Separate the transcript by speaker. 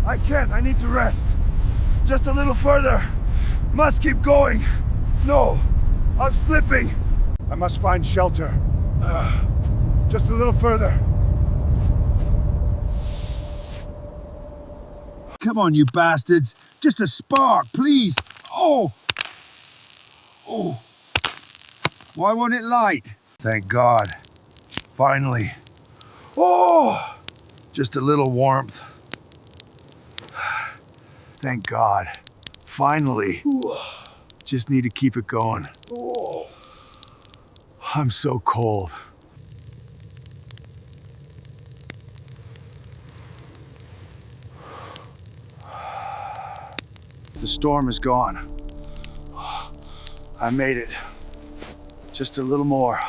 Speaker 1: I can't, I need to rest. Just a little further. Must keep going. No, I'm slipping. I must find shelter. Just a little further.
Speaker 2: Come on, you bastards. Just a spark, please. Oh! Oh! Why won't it light?
Speaker 1: Thank God. Finally. Oh! Just a little warmth. Thank God. Finally. Just need to keep it going. I'm so cold. The storm is gone. I made it. Just a little more.